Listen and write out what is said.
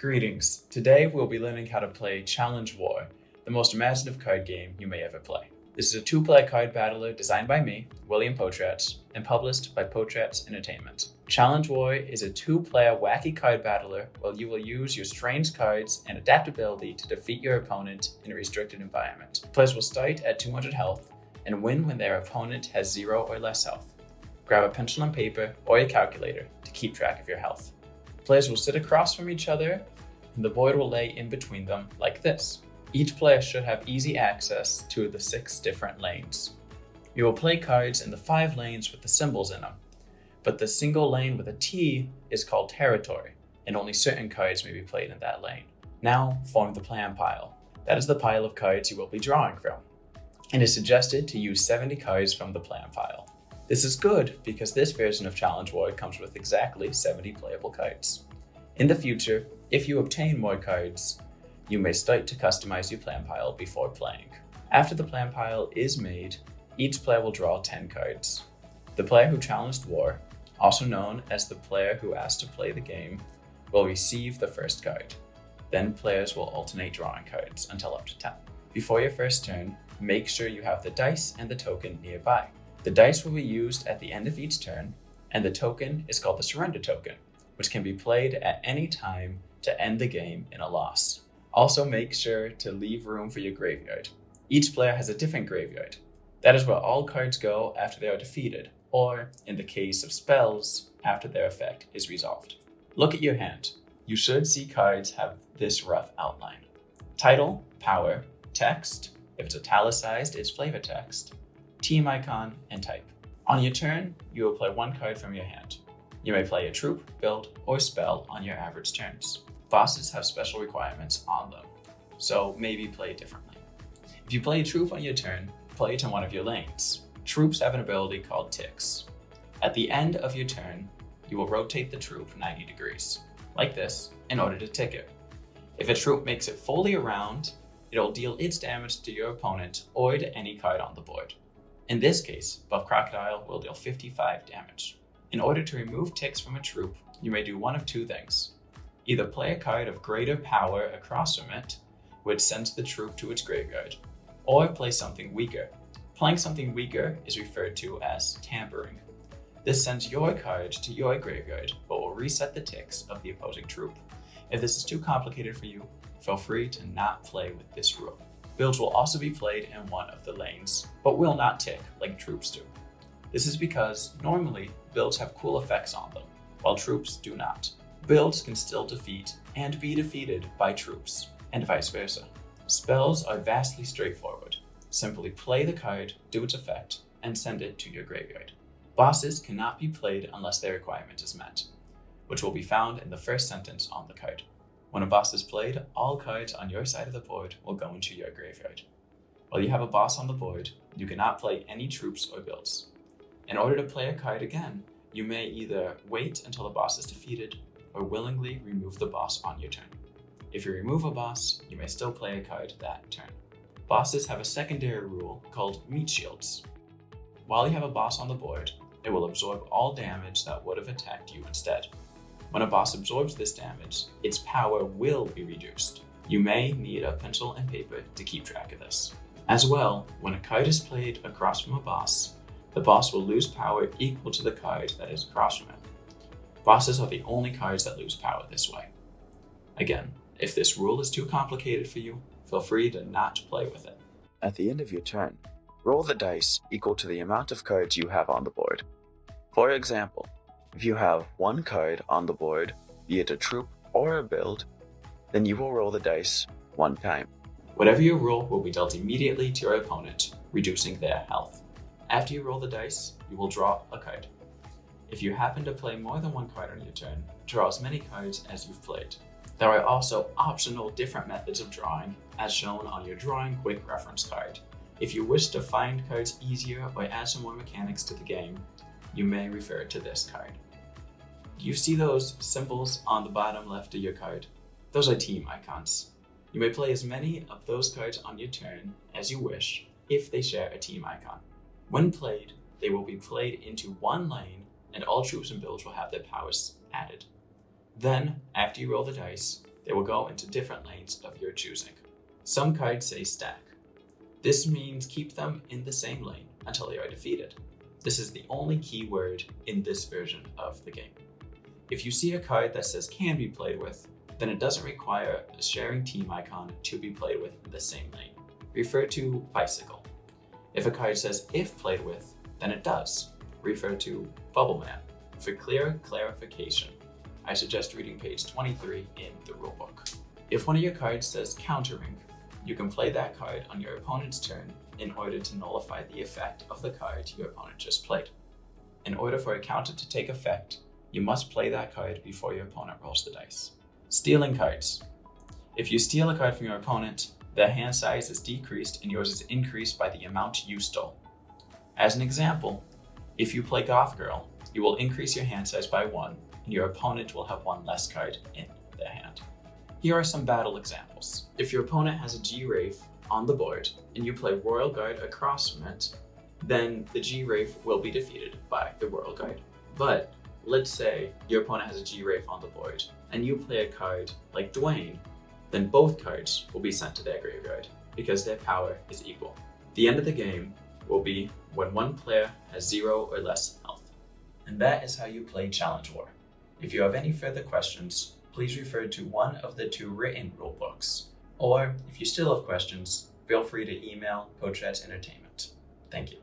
Greetings. Today we'll be learning how to play Challenge War, the most imaginative card game you may ever play. This is a two-player card battler designed by me, William Potratz, and published by Potratz Entertainment. Challenge War is a two-player wacky card battler where you will use your strange cards and adaptability to defeat your opponent in a restricted environment. Players will start at 200 health and win when their opponent has 0 or less health. Grab a pencil and paper or a calculator to keep track of your health. Players will sit across from each other and the board will lay in between them like this. Each player should have easy access to the 6 different lanes. You will play cards in the 5 lanes with the symbols in them, but the single lane with a T is called territory, and only certain cards may be played in that lane. Now form the plan pile. That is the pile of cards you will be drawing from. It is suggested to use 70 cards from the plan pile. This is good because this version of Challenge War comes with exactly 70 playable cards. In the future, if you obtain more cards, you may start to customize your plan pile before playing. After the plan pile is made, each player will draw 10 cards. The player who challenged war, also known as the player who asked to play the game, will receive the first card. Then players will alternate drawing cards until up to 10. Before your first turn, make sure you have the dice and the token nearby. The dice will be used at the end of each turn, and the token is called the surrender token, which can be played at any time to end the game in a loss. Also make sure to leave room for your graveyard. Each player has a different graveyard. That is where all cards go after they are defeated, or, in the case of spells, after their effect is resolved. Look at your hand. You should see cards have this rough outline. Title, power, text, if it's italicized, it's flavor text, team icon, and type. On your turn, you will play 1 card from your hand. You may play a troop, build, or spell on your average turns. Bosses have special requirements on them, so maybe play differently. If you play a troop on your turn, play it in one of your lanes. Troops have an ability called ticks. At the end of your turn, you will rotate the troop 90 degrees, like this, in order to tick it. If a troop makes it fully around, it'll deal its damage to your opponent or to any card on the board. In this case, Buff Crocodile will deal 55 damage. In order to remove ticks from a troop, you may do one of 2 things. Either play a card of greater power across from it, which sends the troop to its graveyard, or play something weaker. Playing something weaker is referred to as tampering. This sends your card to your graveyard, but will reset the ticks of the opposing troop. If this is too complicated for you, feel free to not play with this rule. Builds will also be played in one of the lanes, but will not tick like troops do. This is because normally builds have cool effects on them, while troops do not. Builds can still defeat and be defeated by troops, and vice versa. Spells are vastly straightforward. Simply play the card, do its effect, and send it to your graveyard. Bosses cannot be played unless their requirement is met, which will be found in the first sentence on the card. When a boss is played, all cards on your side of the board will go into your graveyard. While you have a boss on the board, you cannot play any troops or builds. In order to play a card again, you may either wait until the boss is defeated or willingly remove the boss on your turn. If you remove a boss, you may still play a card that turn. Bosses have a secondary rule called meat shields. While you have a boss on the board, it will absorb all damage that would have attacked you instead. When a boss absorbs this damage, its power will be reduced. You may need a pencil and paper to keep track of this. As well, when a card is played across from a boss, the boss will lose power equal to the card that is across from it. Bosses are the only cards that lose power this way. Again, if this rule is too complicated for you, feel free to not play with it. At the end of your turn, roll the dice equal to the amount of cards you have on the board. For example, if you have 1 card on the board, be it a troop or a build, then you will roll the dice 1 time. Whatever you roll will be dealt immediately to your opponent, reducing their health. After you roll the dice, you will draw a card. If you happen to play more than 1 card on your turn, draw as many cards as you've played. There are also optional different methods of drawing, as shown on your Drawing Quick reference card. If you wish to find cards easier or add some more mechanics to the game, you may refer to this card. Do you see those symbols on the bottom left of your card? Those are team icons. You may play as many of those cards on your turn as you wish if they share a team icon. When played, they will be played into 1 lane and all troops and builds will have their powers added. Then, after you roll the dice, They will go into different lanes of your choosing. Some cards say stack. This means keep them in the same lane until they are defeated. This is the only key word in this version of the game. If you see a card that says can be played with, then it doesn't require a sharing team icon to be played with in the same lane. Refer to bicycle. If a card says if played with, then it does. Refer to bubble man. For clear clarification, I suggest reading page 23 in the rulebook. If one of your cards says countering, you can play that card on your opponent's turn in order to nullify the effect of the card your opponent just played. In order for a counter to take effect, you must play that card before your opponent rolls the dice. Stealing cards. If you steal a card from your opponent, their hand size is decreased and yours is increased by the amount you stole. As an example, if you play Goth Girl, you will increase your hand size by 1 and your opponent will have 1 less card in their hand. Here are some battle examples. If your opponent has a G-Wraith on the board and you play Royal Guard across from it, then the G-Wraith will be defeated by the Royal Guard. But let's say your opponent has a G-Wraith on the board and you play a card like Dwayne, then both cards will be sent to their graveyard because their power is equal. The end of the game will be when one player has 0 or less health. And that is how you play Challenge War. If you have any further questions, please refer to one of the 2 written rulebooks. Or if you still have questions, feel free to email Potratz Entertainment. Thank you.